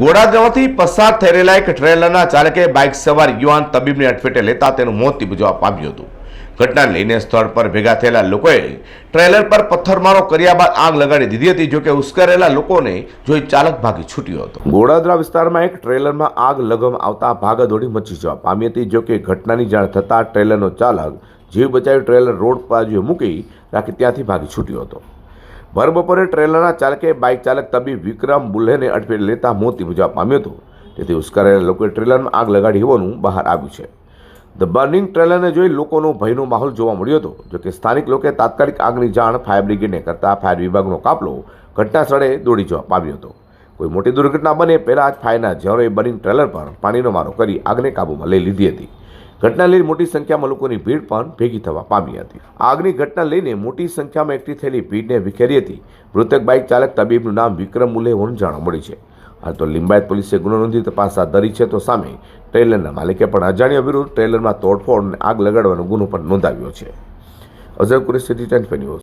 ગોડાદરાથી પસાર થઈ રહેલા એક ટ્રેલરના ચાલકે બાઇક સવાર યુવાન તબીબને અડફેટે લેતા તેનું મોત નીપજવા પામ્યું હતું. ઘટનાને લઈને સ્થળ પર ભેગા થયેલા લોકોએ ટ્રેલર પર પથ્થરમારો કર્યા બાદ આગ લગાડી દીધી હતી. જોકે ઉશ્કેરેલા લોકોને જોઈ ચાલક ભાગી છૂટ્યો હતો. ગોડાદરા વિસ્તારમાં એક ટ્રેલરમાં આગ લગમ આવતા ભાગદોડી મચી જવા પામી હતી. જોકે ઘટનાની જાણ થતાં ટ્રેલરનો ચાલક જીવ બચાવી ટ્રેલર રોડ બાજુએ મૂકી રાખી ત્યાંથી ભાગી છૂટ્યો હતો. ભર બપોરે ટ્રેલરના ચાલકે બાઇક ચાલક તબીબ વિક્રમ બુલ્હેને અડફેટે લેતા મોત નીપજવા પામ્યું હતું. તેથી ઉશ્કેરાયેલા લોકોએ ટ્રેલરમાં આગ લગાડી હોવાનું બહાર આવ્યું છે. ધ બર્નિંગ ટ્રેલરને જોઈ લોકોનો ભયનો માહોલ જોવા મળ્યો હતો. જોકે સ્થાનિક લોકોએ તાત્કાલિક આગની જાણ ફાયર બ્રિગેડને કરતા ફાયર વિભાગનો કાફલો ઘટના સ્થળે દોડી જવા પામ્યો હતો. કોઈ મોટી દુર્ઘટના બને પહેલાં જ ફાયરના જવાનોએ બર્નિંગ ટ્રેલર પર પાણીનો મારો કરી આગને કાબૂમાં લઈ લીધી હતી. ઘટના લઈને મોટી સંખ્યામાં લોકોની ભીડ પણ ભેગી થવા પામી હતી. આગની ઘટના લઈને મોટી સંખ્યામાં એકઠી થયેલી ભીડને વિખેરી હતી. મૃતક બાઇક ચાલક તબીબનું નામ વિક્રમ મુલે હોવાનું જાણવા મળ્યું છે. હાલ તો લિંબાયત પોલીસે ગુનો નોંધી તપાસ હાથ ધરી છે. તો સામે ટ્રેલરના માલિકે પણ અજાણ્યા વિરુદ્ધ ટ્રેલરમાં તોડફોડ અને આગ લગાડવાનો ગુનો પણ નોંધાવ્યો છે. Azhar Qureshi, T20 news.